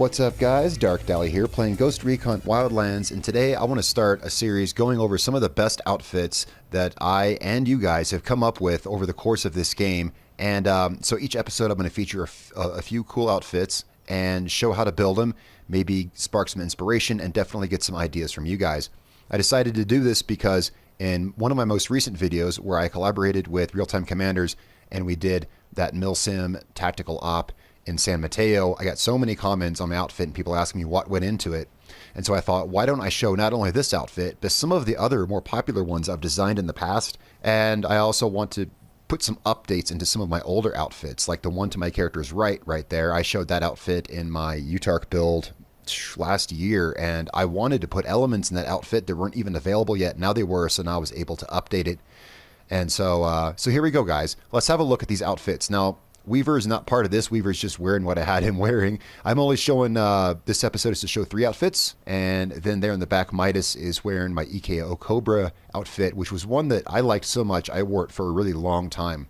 What's up guys, Darkdally here playing Ghost Recon Wildlands, and today I want to start a series going over some of the best outfits that I and you guys have come up with over the course of this game. And so each episode I'm going to feature a few cool outfits and show how to build them, maybe spark some inspiration and definitely get some ideas from you guys. I decided to do this because in one of my most recent videos where I collaborated with real-time commanders and we did that milsim tactical op in San Mateo, I got so many comments on my outfit and people asking me what went into it. And so I thought, why don't I show not only this outfit, but some of the other more popular ones I've designed in the past. And I also want to put some updates into some of my older outfits, like the one to my character's right there. I showed that outfit in my UTARC build last year, and I wanted to put elements in that outfit that weren't even available yet. Now they were, so now I was able to update it. And so here we go, guys. Let's have a look at these outfits. Now, Weaver is not part of this. Weaver's just wearing what I had him wearing. I'm only showing, this episode is to show 3 outfits. And then there in the back, Midas is wearing my EKO Cobra outfit, which was one that I liked so much, I wore it for a really long time.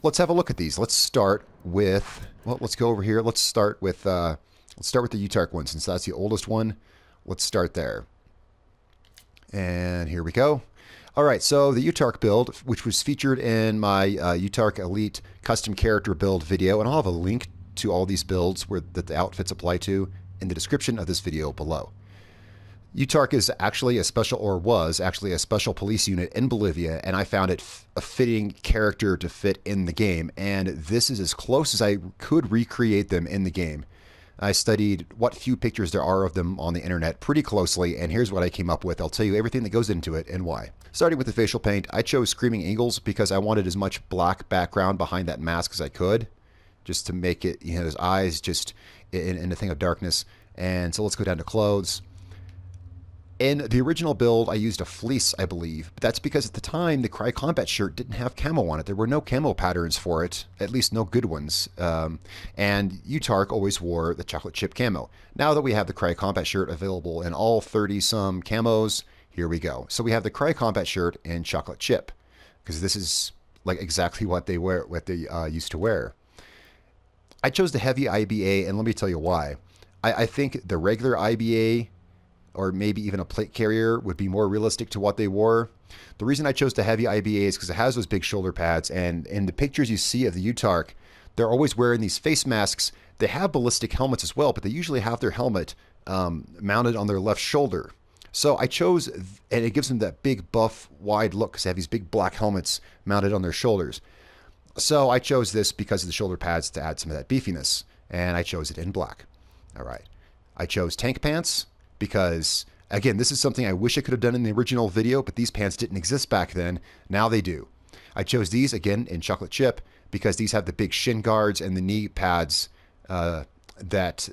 Let's have a look at these. Let's start with, well, let's go over here. Let's start with the UTARC one, since that's the oldest one. Let's start there. And here we go. All right, so the UTARC build, which was featured in my UTARC Elite custom character build video, and I'll have a link to all these builds that the outfits apply to in the description of this video below. UTARC is actually a special, or was actually a special police unit in Bolivia, and I found it a fitting character to fit in the game, and this is as close as I could recreate them in the game. I studied what few pictures there are of them on the internet pretty closely, and here's what I came up with. I'll tell you everything that goes into it and why. Starting with the facial paint, I chose Screaming Eagles because I wanted as much black background behind that mask as I could, just to make it, you know, his eyes just in a thing of darkness. And so let's go down to clothes. In the original build, I used a fleece, I believe, but that's because at the time, the Cry Combat shirt didn't have camo on it. There were no camo patterns for it, at least no good ones. And UTARC always wore the chocolate chip camo. Now that we have the Cry Combat shirt available in all 30-some camos, here we go. So we have the Cry Combat shirt in chocolate chip, because this is like exactly what they wear, what they used to wear. I chose the heavy IBA, and let me tell you why. I think the regular IBA, or maybe even a plate carrier, would be more realistic to what they wore. The reason I chose the heavy IBA is because it has those big shoulder pads, and in the pictures you see of the UTARC, they're always wearing these face masks. They have ballistic helmets as well, but they usually have their helmet mounted on their left shoulder. So I chose, and it gives them that big buff wide look because they have these big black helmets mounted on their shoulders. So I chose this because of the shoulder pads to add some of that beefiness, and I chose it in black. All right. I chose tank pants because, again, this is something I wish I could have done in the original video, but these pants didn't exist back then. Now they do. I chose these, again, in chocolate chip because these have the big shin guards and the knee pads that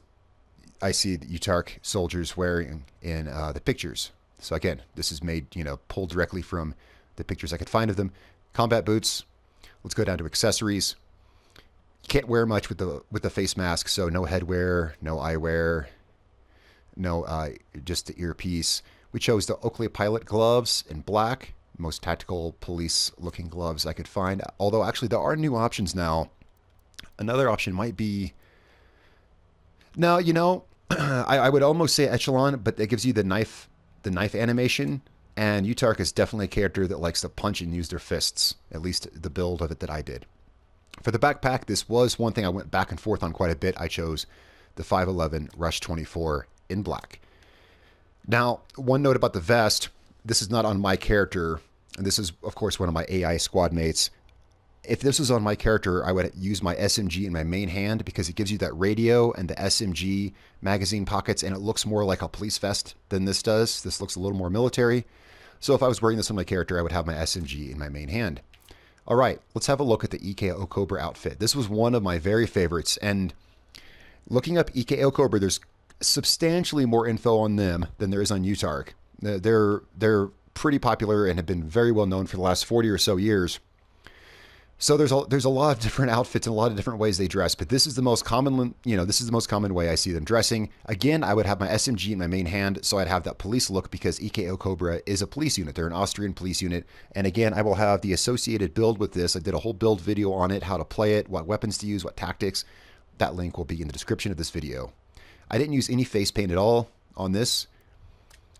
I see the UTARC soldiers wearing in the pictures. So again, this is made, pulled directly from the pictures I could find of them. Combat boots. Let's go down to accessories. You can't wear much with the face mask, so no headwear, no eyewear, no, just the earpiece. We chose the Oakley Pilot gloves in black, most tactical police-looking gloves I could find. Although actually there are new options now. Another option might be, now, I would almost say Echelon, but it gives you the knife animation, and UTARC is definitely a character that likes to punch and use their fists, at least the build of it that I did. For the backpack, this was one thing I went back and forth on quite a bit. I chose the 511 Rush 24 in black. Now, one note about the vest, this is not on my character, and this is, of course, one of my AI squad mates. If this was on my character, I would use my SMG in my main hand because it gives you that radio and the SMG magazine pockets, and it looks more like a police vest than this does. This looks a little more military. So if I was wearing this on my character, I would have my SMG in my main hand. All right, let's have a look at the EKO Cobra outfit. This was one of my very favorites, and looking up EKO Cobra, there's substantially more info on them than there is on UTARC. They're pretty popular and have been very well known for the last 40 or so years. So there's a lot of different outfits and a lot of different ways they dress, but this is the most common, this is the most common way I see them dressing. Again, I would have my SMG in my main hand, so I'd have that police look because EKO Cobra is a police unit. They're an Austrian police unit. And again, I will have the associated build with this. I did a whole build video on it, how to play it, what weapons to use, what tactics. That link will be in the description of this video. I didn't use any face paint at all on this.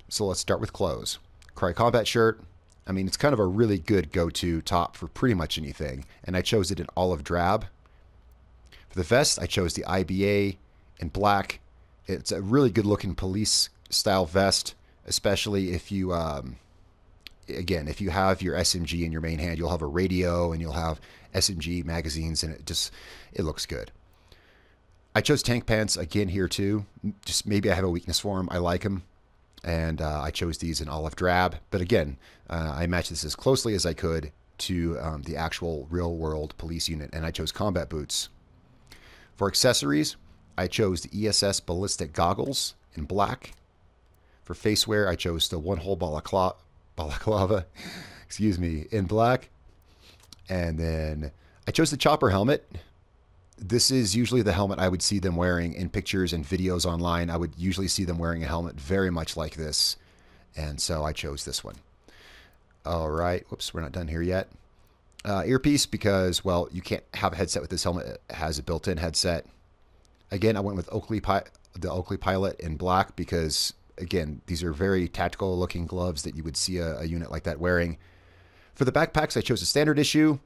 So let's start with clothes. Cry Combat shirt. I mean, it's kind of a really good go-to top for pretty much anything. And I chose it in olive drab. For the vest, I chose the IBA in black. It's a really good looking police style vest, especially if you, again, if you have your SMG in your main hand, you'll have a radio and you'll have SMG magazines, and it looks good. I chose tank pants again here too. Just maybe I have a weakness for them. I like them. And I chose these in olive drab. But again, I matched this as closely as I could to the actual real world police unit. And I chose combat boots. For accessories, I chose the ESS ballistic goggles in black. For face wear, I chose the one-hole balaclava, excuse me, in black. And then I chose the chopper helmet. This is usually the helmet I would see them wearing in pictures and videos online. I would usually see them wearing a helmet very much like this. And so I chose this one. All right. Whoops, we're not done here yet. Earpiece because, well, you can't have a headset with this helmet. It has a built-in headset. Again, I went with the Oakley Pilot in black because, again, these are very tactical-looking gloves that you would see a unit like that wearing. For the backpacks, I chose a standard issue.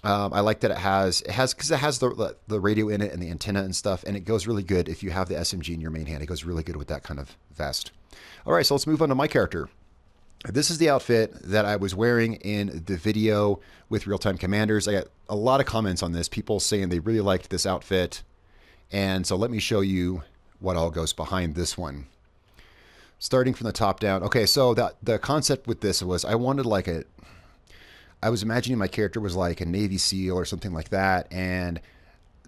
I like that it has the radio in it and the antenna and stuff, and it goes really good if you have the SMG in your main hand. It goes really good with that kind of vest. All right, so let's move on to my character. This is the outfit that I was wearing in the video with Real-Time Commanders. I got a lot of comments on this, people saying they really liked this outfit, and so let me show you what all goes behind this one. Starting from the top down. Okay, so the concept with this was I wanted like I was imagining my character was like a Navy SEAL or something like that, and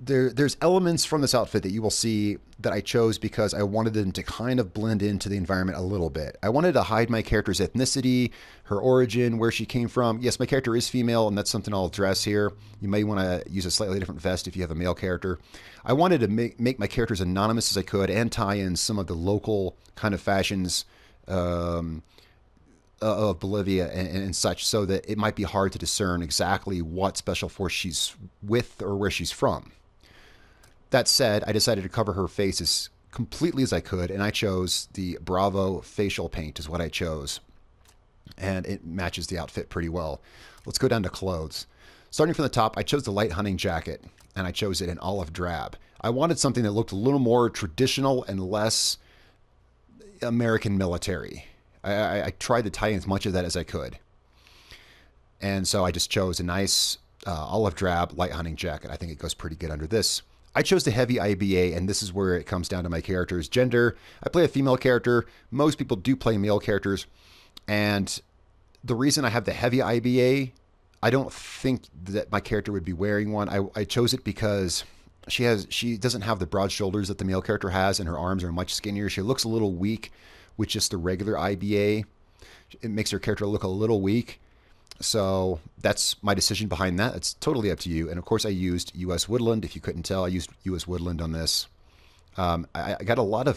there's elements from this outfit that you will see that I chose because I wanted them to kind of blend into the environment a little bit. I wanted to hide my character's ethnicity, her origin, where she came from. Yes, my character is female, and that's something I'll address here. You may want to use a slightly different vest if you have a male character. I wanted to make my character as anonymous as I could and tie in some of the local kind of fashions of Bolivia and such, so that it might be hard to discern exactly what special force she's with or where she's from. That said, I decided to cover her face as completely as I could, and I chose the Bravo facial paint is what I chose. And it matches the outfit pretty well. Let's go down to clothes. Starting from the top, I chose the light hunting jacket, and I chose it in olive drab. I wanted something that looked a little more traditional and less American military. I tried to tie in as much of that as I could. And so I just chose a nice olive drab light hunting jacket. I think it goes pretty good under this. I chose the heavy IBA, and this is where it comes down to my character's gender. I play a female character. Most people do play male characters. And the reason I have the heavy IBA, I don't think that my character would be wearing one. I chose it because she doesn't have the broad shoulders that the male character has, and her arms are much skinnier. She looks a little weak with just the regular IBA. It makes her character look a little weak. So that's my decision behind that. It's totally up to you. And of course I used US Woodland. If you couldn't tell, I used US Woodland on this. I got I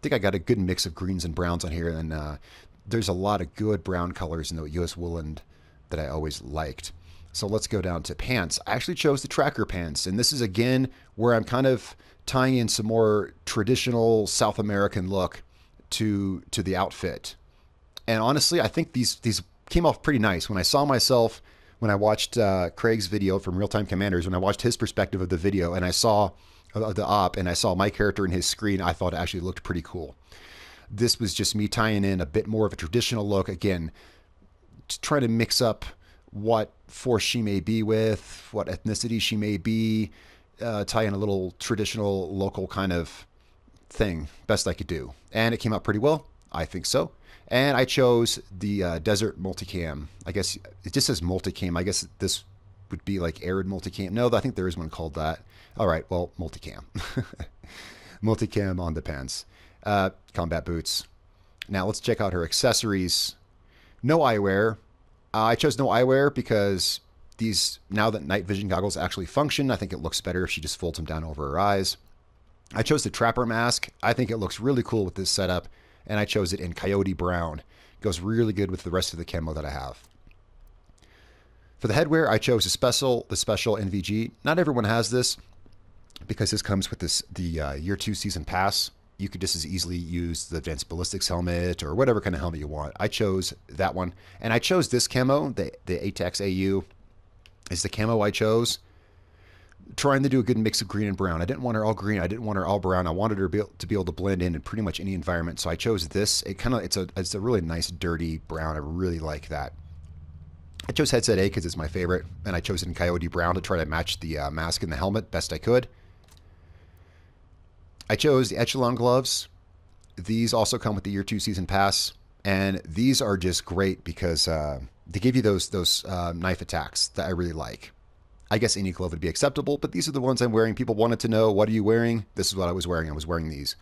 think I got a good mix of greens and browns on here. And there's a lot of good brown colors in the US Woodland that I always liked. So let's go down to pants. I actually chose the tracker pants. And this is again where I'm kind of tying in some more traditional South American look to the outfit. And honestly, I think these came off pretty nice. When I saw myself, when I watched Craig's video from Real-Time Commanders, when I watched his perspective of the video and I saw the op and I saw my character in his screen, I thought it actually looked pretty cool. This was just me tying in a bit more of a traditional look, again, to try to mix up what force she may be with, what ethnicity she may be, tie in a little traditional local kind of thing, best I could do. And it came out pretty well, I think so. And I chose the desert multicam. I guess it just says multicam. I guess this would be like arid multicam. No, I think there is one called that. All right, well, multicam. Multicam on the pants. Combat boots. Now let's check out her accessories. No eyewear. I chose no eyewear because now that night vision goggles actually function, I think it looks better if she just folds them down over her eyes. I chose the trapper mask. I think it looks really cool with this setup. And I chose it in Coyote Brown. It goes really good with the rest of the camo that I have. For the headwear, I chose the special NVG. Not everyone has this because this comes with the Year 2 Season Pass. you could just as easily use the advanced ballistics helmet or whatever kind of helmet you want. I chose that one, and I chose this camo. The UTARC AU is the camo I chose, trying to do a good mix of green and brown. I didn't want her all green. I didn't want her all brown. I wanted her to be able to blend in pretty much any environment. So I chose this. It's a really nice dirty brown. I really like that. I chose headset A because it's my favorite, and I chose it in Coyote Brown to try to match the mask and the helmet best I could. I chose the Echelon gloves. These also come with the Year 2 Season Pass, and these are just great because they give you those knife attacks that I really like. I guess any glove would be acceptable, but these are the ones I'm wearing. People wanted to know, what are you wearing? This is what I was wearing. I was wearing these.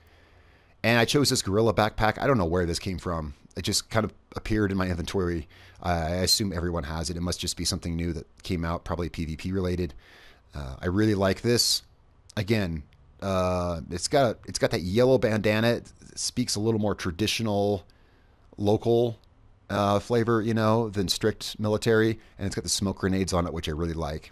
And I chose this Gorilla backpack. I don't know where this came from. It just kind of appeared in my inventory. I assume everyone has it. It must just be something new that came out, probably PvP related. I really like this. Again, it's got that yellow bandana. It speaks a little more traditional, local flavor, you know, than strict military. And it's got the smoke grenades on it, which I really like.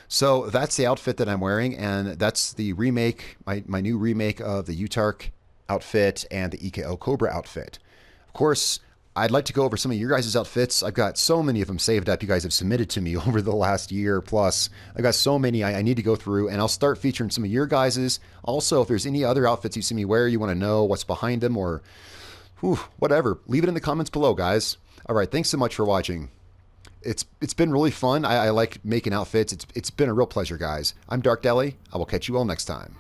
So that's the outfit that I'm wearing, and that's the remake, my new remake of the UTARC outfit and the EKO Cobra outfit. Of course, I'd like to go over some of your guys' outfits. I've got so many of them saved up. You guys have submitted to me over the last year plus. I've got so many I need to go through, and I'll start featuring some of your guys'. Also, if there's any other outfits you see me wear, you want to know what's behind them or whatever, leave it in the comments below, guys. All right, thanks so much for watching. It's been really fun. I like making outfits. It's been a real pleasure, guys. I'm Darkdally. I will catch you all next time.